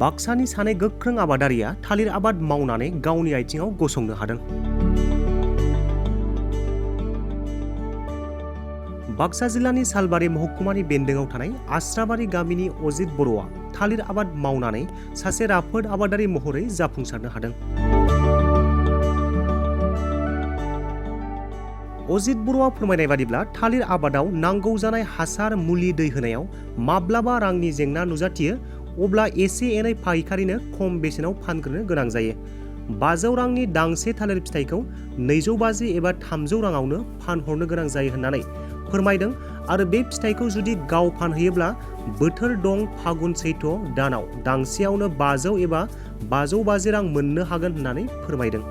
बाक्सानि सानै गोख्रों आबादारिया थालिर आबाद मावनानै गावनि आथिङाव गसंनो हादों। बाक्सा जिल्लानि सालबारि महकुमानि बेन्दोङाव थानाय आस्राबारि गामिनि अजित बर'आ थालिर आबाद मावनानै सासे राफोद आबादारि महरै जाफुंसारनो हादों। अजित बर'आ फोरमायनाय बादिब्ला थालिर आबादाव नांगौ जानाय हासार मुलि दै होनायाव माब्लाबा रांनि जेंना नुजाथियो, अब्ला एसे एनै फायखारिनो खम बेसेनाव फानग्रोनो गोनां जायो। 500 रांनि दांसे थालिर फिथाइखौ 250 एबा 300 राङावनो फानहरनो गोनां जायो होननानै फोरमायदों आरो बे फिथाइखौ जुदि गाव फानहैयोब्ला बोथोर दं फागुन सैथ्र दानाव दांसेयावनो 500 एबा 550 रां मोननो हागोन होननानै फोरमायदों।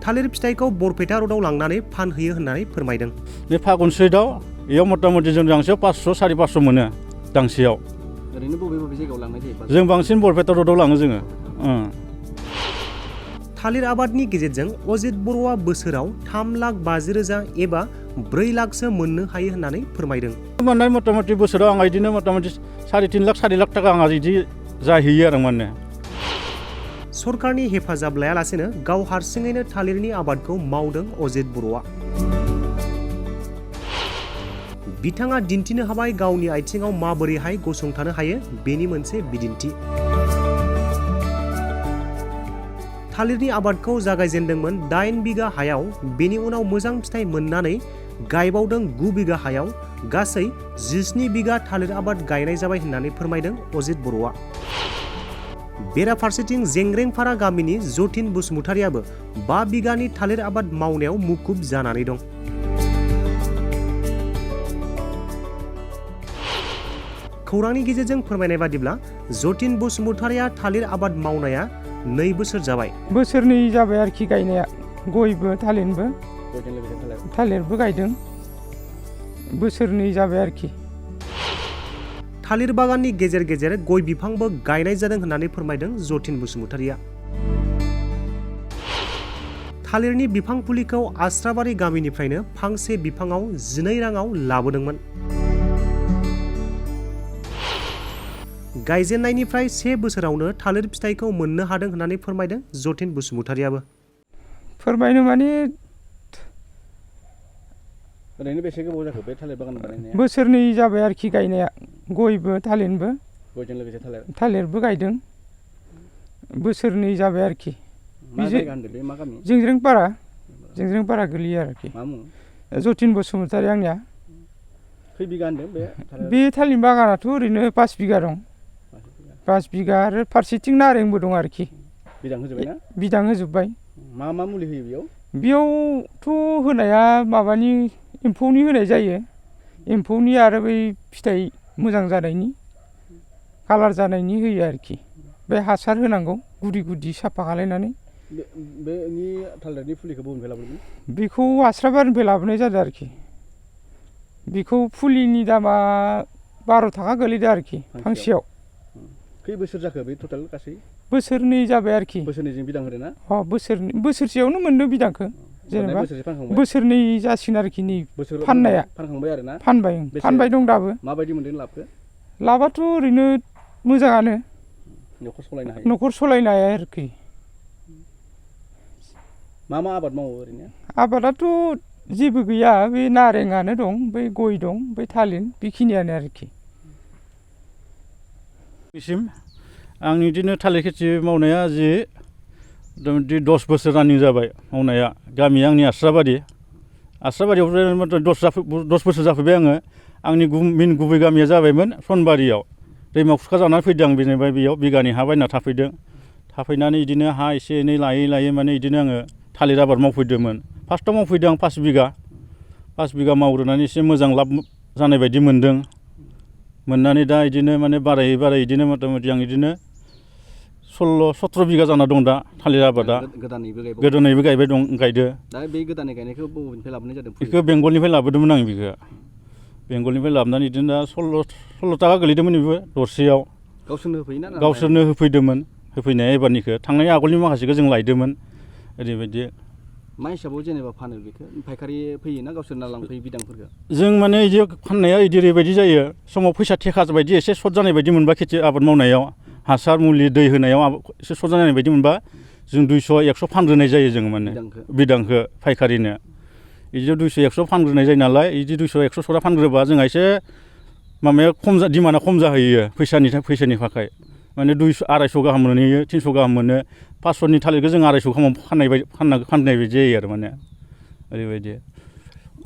थालिर फिथाइखौ बरपेटा रडआव लांनानै फानहैयो होननानै फोरमायदों। बे फागुन सैथ्रआव बेयाव मथा-मथि जों दांसेयाव 500 550 मोनो दांसेयाव। ओरैनो बबे जायगायाव लांनाय जायो? जों बांसिन बरपेटा रडआव लाङो जोङो। थालिर आबादनि गेजेरजों अजित बर'आ बोसोराव 3,50,000 एबा 4 लाखसो मोननो हायो होननानै फोरमायदों। मोननाय मथा-मथि बोसोराव आं बिदिनो मथा-मथि 3.5 लाख 4 लाख थाखा आंहा बिदि जाहैयो आरो माने। सरकारनि हेफाजाब लायालासेनो गाव हारसिङैनो थालिरनि आबादखौ मावदों अजित बर'आ। बिथाङा दिन्थिनो हाबाय गावनि आथिङाव माबोरैहाय गसंथानो हायो, बेनि मोनसे बिदिन्थि। थालिरनि आबादखौ जागायजेनदोंमोन 8 बिगा हायाव, बेनि उनाव मोजां फिथाइ मोननानै गायबावदों 9 बिगा हायाव, गासै 17 बिगा थालिर आबाद गायनाय जाबाय होननानै फोरमायदों अजित बर'आ। बेराफारसेथिं जेंग्रेंफारा गामिनि जतिन बसुमतारियाबो 5 बिगानि थालिर आबाद मावनायाव मुखुब जानानै दं। खौरांनि गेजेरजों फोरमायनाय बादिब्ला जतिन बसुमतारिया थालिर आबाद मावनाया 2 बोसोर जाबाय। बोसोरनै जाबाय आरोखि गायनाया, गयबो थालिरबो गायदों। बोसोरनै जाबाय आरोखि। थालिर बागाननि गेजेर गेजेर गय बिफांबो गायनाय जादों होननानै फोरमायदों जतिन बसुमतारिया। थालिरनि बिफां फुलिखौ आस्राबारि गामिनिफ्रायनो फांसे बिफाङाव 12 राङाव लाबोदोंमोन। गायजेननायनिफ्राय 1 बोसोरावनो थालिर फिथाइखौ मोननो हादों होननानै फोरमायदों जतिन बसुमतारियाबो। फोरमायनो माने ओरैनो बेसे गोबाव जाखो बे थालिर बागान बानायनाया? बोसोरनै जाबाय आरोखि गायनाया, गयबो थालिरबो। गयजों लोगोसे थालिरबो गायदों। बोसोरनै जाबाय आरोखि। मा जायगा होनदों बे, मा गामि? जेंग्रेंपारा गोलैयो आरोखि। मा मुं? जतिन बसुमतारि आंनिया। खै बिगा होनदों बे थालिर बागानाथ' ओरैनो 5 बिगा दं। 5 बिगा आरो फारसेथिं नारेंबो दं आरोखि। बिदां होजोब्बाय ना? बिदां होजोब्बाय। मा मुलि होयो बेयाव? बेयावथ' होनाया माबानि एम्फौनि होनाय जायो। एम्फौनि आरो बै फिथाइ मोजां जानायनि, कालार जानायनि होयो आरोखि। बे हासार होनांगौ गुदि साफा खालायनानै। बेनि थालिरनि फुलिखौ बबेनिफ्राय लाबोदोंमोन? बेखौ आस्राबारिनिफ्राय लाबोनाय जादों आरोखि। बेखौ फुलिनि दामा 12 थाखा गोलैदों आरोखि फांसेयाव। खै बोसोर जाखो बे टटेल गासै? बोसोरनै जाबाय आरोखि। बोसोरनैजों बिदां होदों ना? बोसोरसेयावनो मोनदों बिदांखौ। जेनेबा बोसोरनै जासिगोन आरोखि नै फाननाया। फानखांबाय आरो ना? फानबाय दं दाबो। माबायदि मोनदों लाबखौ? लाबाथ' ओरैनो मोजाङानो। न'खर सलायनो हायो आरोखि। मा आबाद मावो ओरैनो? आबादाथ' जेबो गैया, बे नारेंआनो दं, बै गय दं, बै थालिर, बेखिनियानो आरोखि। आं बिदिनो थालिर खेथि मावनाया 10 बोसोर रानिं जाबाय मावनाया। गामिया आंनि आस्राबारियाव 10 बोसोर जाफैबाय आङो। आंनि मेन गुबै गामिया जाबायमोन सनबारियाव। दैमा खुरखा जानानै फैदों आं, बेनिफ्राय बेयाव बिगानै हा बायना थाफैनानै बिदिनो हा एसे एनै लायै माने बिदिनो आङो थालिर आबाद मावफैदोंमोन। फार्स्टआव मावफैदों आं 5 बिगा मावग्रोनानै एसे मोजां लाब जानाय बायदि मोनदों। मोननानै दा बिदिनो माने बारायै बिदिनो मथा-मथि आं बिदिनो 16-17 बिगा जाना दं दा थालिर आबादा। गोदानैबो गायदो। दा बे गोदानै गायनायखौ बबेनिफ्राय लाबोनाय जादों? बेखौ बेंगलनिफ्राय लाबोदोंमोन आं। बेखौ बेंगलनिफ्राय लाबोनानै बिदिनो दा 16 थाखा गोलैदोंमोन बेबो दरसेयाव। गावसोरनो होफैदोंमोन। होफैनाया एबारनिखौ, थांनाय आगोलनि माखासेखौ जों लायदोंमोन। ओरैबायदि मा हिसाबाव जेनेबा फानो बेखौ फायखारि फैयो ना गावसोरना लांफैयो बिदांफोरखौ जों माने इदि फाननाया इदि ओरैबायदि जायो समाव फैसा थेखा बायदि एसे सर्ट जानाय बायदि मोनबा खेथि आबाद मावनायाव हासार मुलि दै होनायाव एसे सर्ट जानाय बायदि मोनबा जों 200 100 फानग्रोनाय जायो जों माने बिदांखौ फायखारिनो इदि 200 100 फानग्रोनाय जायो नालाय इदि 200 100 सरा फानग्रोबा जोंहा एसे माबाया खम दिमान्डआ खम जाहैयो फैसानि थाखाय माने 200 250 गाहाम मोनहैयो 300 गाहाम मोनो 500नि थालिरखौ जों 250 गाहाम फाननाय बायदि जायो आरो माने ओरैबायदि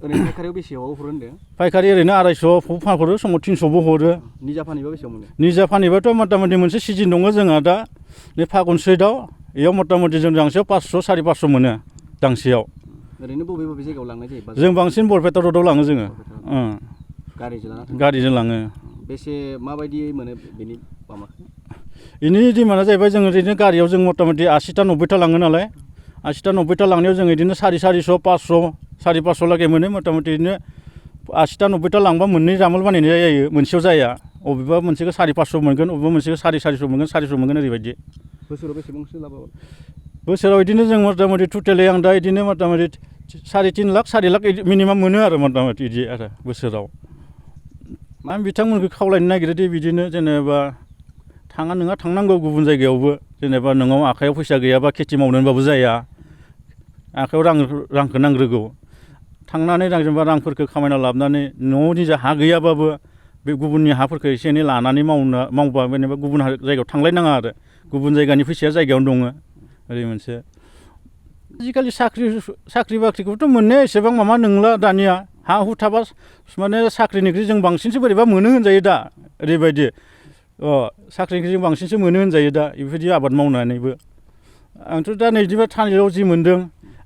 ओरैनो फायखारियाव बेसेयाव हरो होनदों फायखारि ओरैनो 250 फानहरो समाव 300बो हरो निजा फानहैबा बेसेयाव मोनो निजा फानहैबाथ' मथा-मथि मोनसे सिजन दङ जोंहा दा नै फागुन सैदाव इयाव मथा-मथि जों दांसेयाव 500 550 मोनो दांसेयाव ओरैनो बबे जायगायाव लांनाय जायो जों बांसिन बरपेटा रडआव लाङो जोङो गारिजों लाङो बेसे माबायदि मोनो बेनि माबाखौ इनि डिमान्डआ जाहैबाय जों ओरैनो गारियाव जों मथा-मथि 80टा 90टा लाङो नालाय 80टा 90टा लांनायाव जों इदिनो 450 500 550 लागै मोनो मथा-मथि इदिनो 80टा 90टा लांबा मोननै जामोल बानायनाय जायो मोनसेयाव जाया अबेबा मोनसेखौ 550 मोनगोन अबेबा मोनसेखौ 450 मोनगोन 400 मोनगोन ओरैबायदि बोसोराव बेसेबांसो लाब बोसोराव इदिनो जों मथा-मथि टटेलै आं दा इदिनो मथा-मथि 3.5 लाख 4 लाख मिनिमाम मोनो आरो मथा-मथि इदि आरो बोसोराव आं बिथांमोनखौ खावलायनो नागिरोदि बिदिनो जेनेबा थांनांगौ गुबुन जायगायावबो जेनेबा नोंनाव आखायाव फैसा गैयाबा खेथि मावनोबाबो जाया आखायाव रांखौ नांग्रोगौ थांनानै जेनेबा रांफोरखौ खामायना लाबोनानै न'आव निजा हा गैयाबाबो बे गुबुननि हाफोरखौ एसे एनै लानानै मावबा जेनेबा गुबुन जायगायाव थांलायनाङा आरो गुबुन जायगानि फैसाया जायगायावनो दङ ओरै मोनसे आजिखालि साख्रि बाख्रिखौथ' मोननाया एसेबां माबा नंला दानिया हा हु थाबा माने साख्रिनिख्रुइ जों बांसिनसो बोरैबा मोनो होनजायो दा ओरैबायदि साख्रिनिख्रुइ जों बांसिनसो मोनो होनजायो दा बेबायदि आबाद मावनानैबो आंथ' दा नै बिदिबा थालिराव जि मोन्दों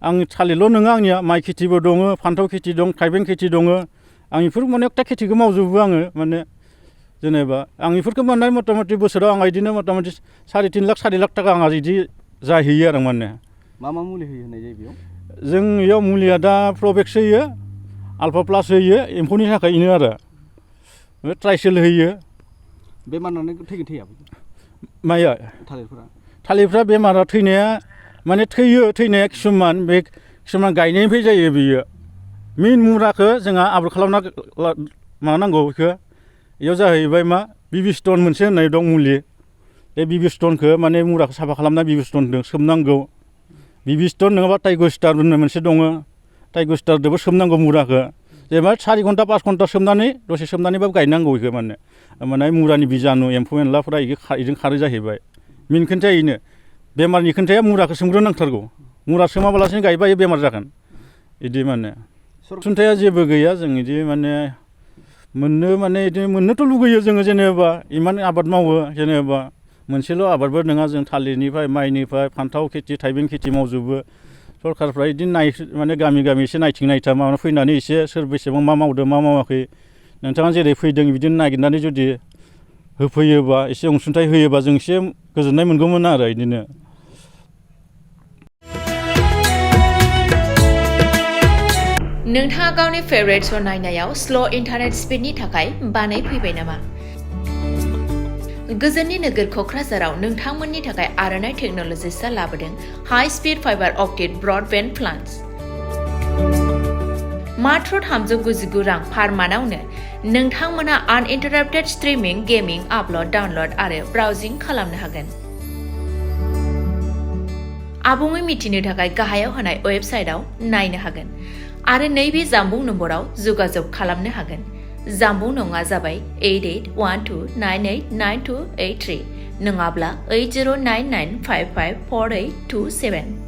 आं थालिरल' नङा आंनिया माइ खेथिबो दङ फान्थाव खेथि दं थाइबें खेथि दङ आं बेफोर अनेकथा खेथिखौ मावजोबो आङो माने जेनेबा आं बेफोरखौ मोननाय मथा-मथि बोसोराव आं बिदिनो मथा-मथि 3.5 लाख 4 लाख थाखा आंहा बिदि जाहैयो आरो माने मा मुलि होयो होननाय जायो बेयाव जों बेयाव मुलिया दा प्र'भेक्स होयो आल्फा प्लास होयो एम्फौनि थाखायनो आरो ट्राइसेल होयो बेमार नांनानै थैया माया थालिरफ्रा बेमारा थैनाया माने थैनाया किसुमान गायनायनिफ्राय जायो बियो मेन मुराखौ जोंहा आबाद खालामना माबानांगौ बेखौ बेयाव जाहैबाय मा बिबि स्टन मोनसे होननाय दं मुलि बे बिबि स्टनखौ माने मुराखौ साफा खालामना बिबि स्टनजों सोमनांगौ बिबि स्टन नङाबा टाइगर स्टार होननाय मोनसे दङ टाइगर स्टारजोंबो सोमनांगौ मुराखौ जेनेबा 4 घन्टा 5 घन्टा सोमनानै दसे सोमनानैबाबो गायनांगौ बेखौ माने मुरानि बिजानु एम्फौ एनलाफोरा बेजों खारो जाहैबाय मेन खोन्थाया बेनो बेमारनि खोन्थाया मुराखौ सोमग्रोनांथारगौ मुरा सोमाबालासिनो गायबा बे बेमार जागोन बिदि माने सुंथाया जेबो गैया जों बिदि माने मोननोथ' लुगैयो जोङो जेनेबा इमान आबाद मावो जेनेबा मोनसेल' आबादबो नङा जों थालिरनिफ्राय माइनिफ्राय फान्थाव खेथि थाइबें खेथि मावजोबो सरकारफ्रा बिदिनो माने गामि एसे नायथिं माबा फैनानै एसे सोर बेसेबां मा मावदों मा मावाखै नोंथाङा जेरै फैदों बिदिनो नागिरनानै जुदि होफैयोबा एसे अनसुंथाइ होयोबा जों एसे गोजोननाय मोनगौमोन आरो बिदिनो नोंथाङा गावनि फेभरेट श' नायनायाव स्ल' इन्टारनेट स्पिडनि थाखाय बानायफैबाय नामा? गोजोननि नोगोर क'क्राझाराव नोंथांमोननि थाखाय आर'नाइ टेक्न'लजिसआ लाबोदों high speed fibre optic broadband plans मात्र 399 रां पार मान्थआवनो नोंथांमोना आनइन्टाराप्टेड स्ट्रीमिंग गेमिं आपल'ड डाउनल'ड आरो ब्राउजिं खालामनो हागोन आबुङै मिथिनो थाखाय गाहायाव होनाय वेबसाइटआव नायनो हागोन आरो नैबे जामबुं नम्बराव जगाजग खालामनो हागोन जामबुं नङा जाबाय 8812989283 नङाब्ला 8099554827